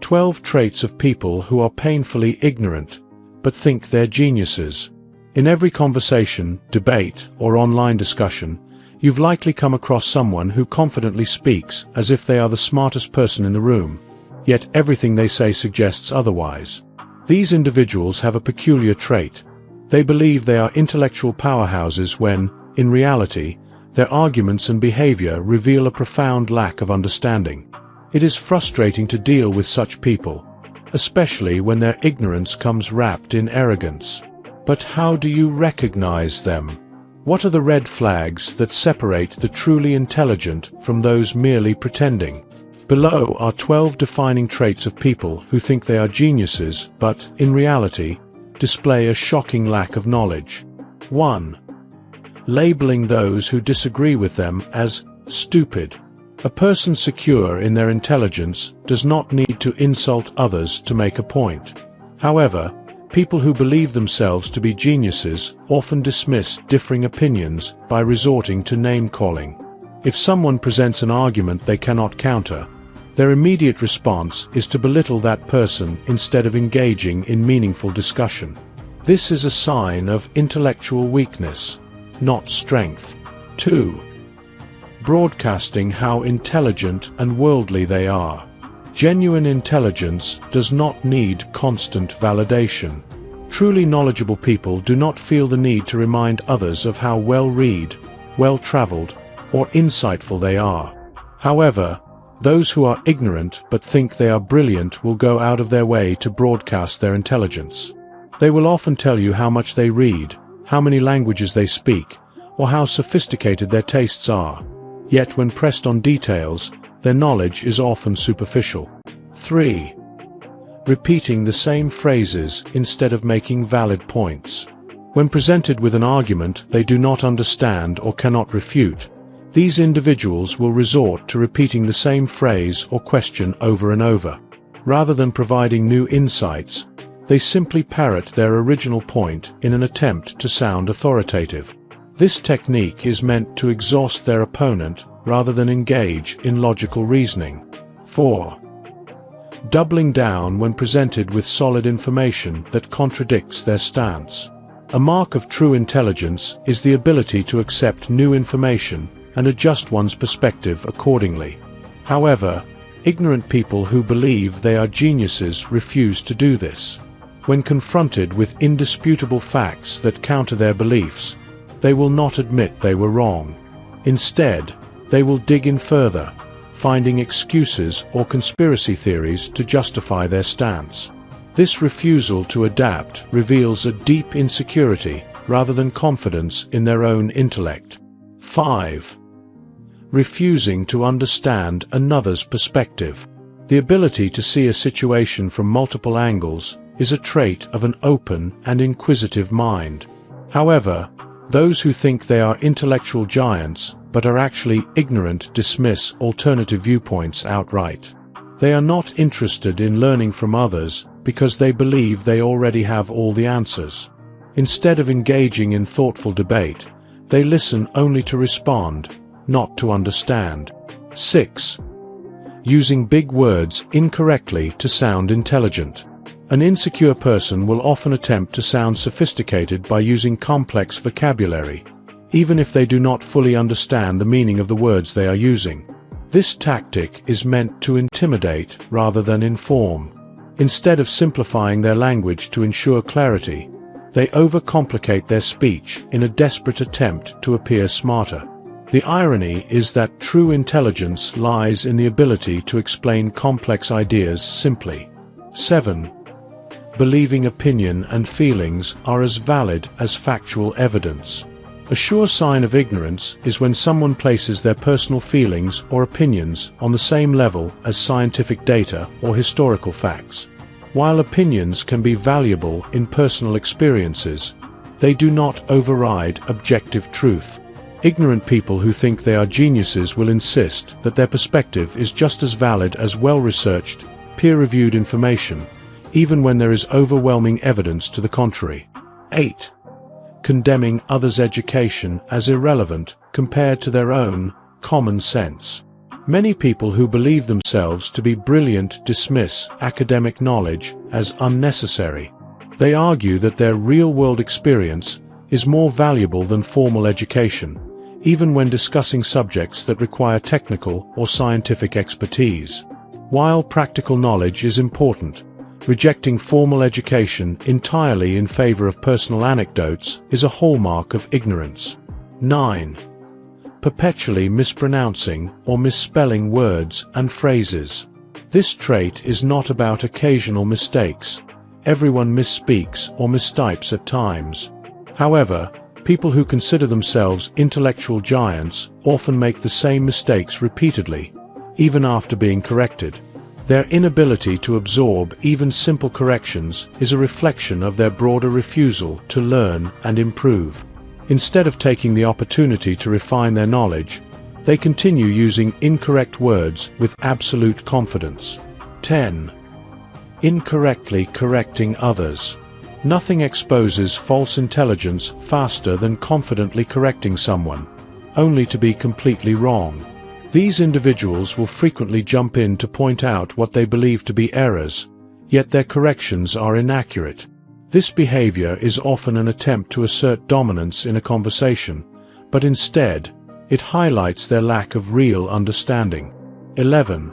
12 traits of people who are painfully ignorant, but think they're geniuses. In every conversation, debate, or online discussion, you've likely come across someone who confidently speaks as if they are the smartest person in the room, yet everything they say suggests otherwise. These individuals have a peculiar trait. They believe they are intellectual powerhouses when, in reality, their arguments and behavior reveal a profound lack of understanding. It is frustrating to deal with such people, especially when their ignorance comes wrapped in arrogance. But how do you recognize them? What are the red flags that separate the truly intelligent from those merely pretending? Below are 12 defining traits of people who think they are geniuses but, in reality, display a shocking lack of knowledge. 1. Labeling those who disagree with them as stupid. A person secure in their intelligence does not need to insult others to make a point. However, people who believe themselves to be geniuses often dismiss differing opinions by resorting to name-calling. If someone presents an argument they cannot counter, their immediate response is to belittle that person instead of engaging in meaningful discussion. This is a sign of intellectual weakness, not strength. 2. Broadcasting how intelligent and worldly they are. Genuine intelligence does not need constant validation. Truly knowledgeable people do not feel the need to remind others of how well-read, well-traveled, or insightful they are. However, those who are ignorant but think they are brilliant will go out of their way to broadcast their intelligence. They will often tell you how much they read, how many languages they speak, or how sophisticated their tastes are. Yet when pressed on details, their knowledge is often superficial. 3. Repeating the same phrases instead of making valid points. When presented with an argument they do not understand or cannot refute, these individuals will resort to repeating the same phrase or question over and over. Rather than providing new insights, they simply parrot their original point in an attempt to sound authoritative. This technique is meant to exhaust their opponent rather than engage in logical reasoning. 4. Doubling down when presented with solid information that contradicts their stance. A mark of true intelligence is the ability to accept new information and adjust one's perspective accordingly. However, ignorant people who believe they are geniuses refuse to do this. When confronted with indisputable facts that counter their beliefs, they will not admit they were wrong. Instead, they will dig in further, finding excuses or conspiracy theories to justify their stance. This refusal to adapt reveals a deep insecurity rather than confidence in their own intellect. 5. Refusing to understand another's perspective. The ability to see a situation from multiple angles is a trait of an open and inquisitive mind. However, those who think they are intellectual giants but are actually ignorant dismiss alternative viewpoints outright. They are not interested in learning from others because they believe they already have all the answers. Instead of engaging in thoughtful debate, they listen only to respond, not to understand. 6. Using big words incorrectly to sound intelligent. An insecure person will often attempt to sound sophisticated by using complex vocabulary, even if they do not fully understand the meaning of the words they are using. This tactic is meant to intimidate rather than inform. Instead of simplifying their language to ensure clarity, they overcomplicate their speech in a desperate attempt to appear smarter. The irony is that true intelligence lies in the ability to explain complex ideas simply. 7. Believing opinion and feelings are as valid as factual evidence. A sure sign of ignorance is when someone places their personal feelings or opinions on the same level as scientific data or historical facts. While opinions can be valuable in personal experiences, they do not override objective truth. Ignorant people who think they are geniuses will insist that their perspective is just as valid as well-researched, peer-reviewed information, even when there is overwhelming evidence to the contrary. 8. Condemning others' education as irrelevant compared to their own common sense. Many people who believe themselves to be brilliant dismiss academic knowledge as unnecessary. They argue that their real-world experience is more valuable than formal education, even when discussing subjects that require technical or scientific expertise. While practical knowledge is important, rejecting formal education entirely in favor of personal anecdotes is a hallmark of ignorance. 9. Perpetually mispronouncing or misspelling words and phrases. This trait is not about occasional mistakes. Everyone misspeaks or mistypes at times. However, people who consider themselves intellectual giants often make the same mistakes repeatedly, even after being corrected. Their inability to absorb even simple corrections is a reflection of their broader refusal to learn and improve. Instead of taking the opportunity to refine their knowledge, they continue using incorrect words with absolute confidence. 10. Incorrectly correcting others. Nothing exposes false intelligence faster than confidently correcting someone, only to be completely wrong. These individuals will frequently jump in to point out what they believe to be errors, yet their corrections are inaccurate. This behavior is often an attempt to assert dominance in a conversation, but instead, it highlights their lack of real understanding. 11.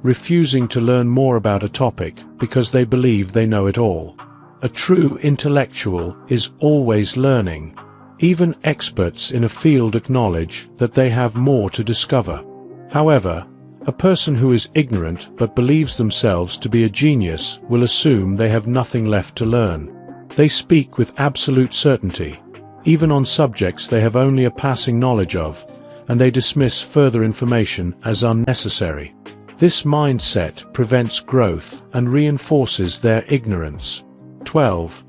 Refusing to learn more about a topic because they believe they know it all. A true intellectual is always learning. Even experts in a field acknowledge that they have more to discover. However, a person who is ignorant but believes themselves to be a genius will assume they have nothing left to learn. They speak with absolute certainty, even on subjects they have only a passing knowledge of, and they dismiss further information as unnecessary. This mindset prevents growth and reinforces their ignorance. 12.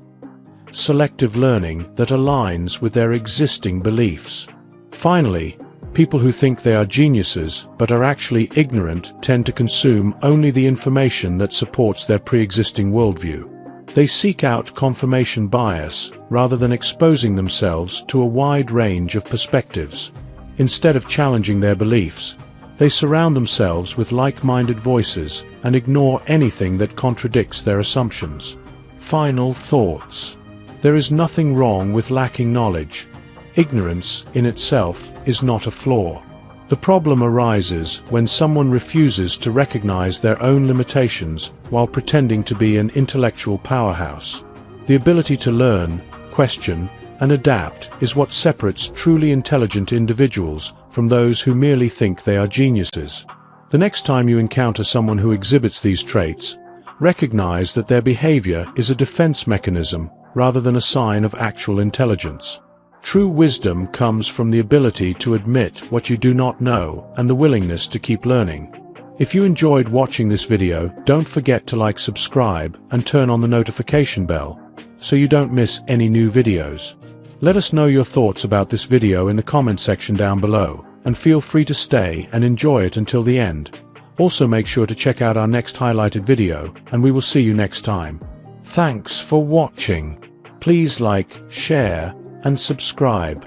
Selective learning that aligns with their existing beliefs. Finally, people who think they are geniuses but are actually ignorant tend to consume only the information that supports their pre-existing worldview. They seek out confirmation bias rather than exposing themselves to a wide range of perspectives. Instead of challenging their beliefs, they surround themselves with like-minded voices and ignore anything that contradicts their assumptions. Final thoughts. There is nothing wrong with lacking knowledge. Ignorance, in itself, is not a flaw. The problem arises when someone refuses to recognize their own limitations while pretending to be an intellectual powerhouse. The ability to learn, question, and adapt is what separates truly intelligent individuals from those who merely think they are geniuses. The next time you encounter someone who exhibits these traits, recognize that their behavior is a defense mechanism rather than a sign of actual intelligence. True wisdom comes from the ability to admit what you do not know and the willingness to keep learning. If you enjoyed watching this video, don't forget to like, subscribe, and turn on the notification bell so you don't miss any new videos. Let us know your thoughts about this video in the comment section down below, and feel free to stay and enjoy it until the end. Also make sure to check out our next highlighted video, and we will see you next time. Thanks for watching. Please like, share, and subscribe.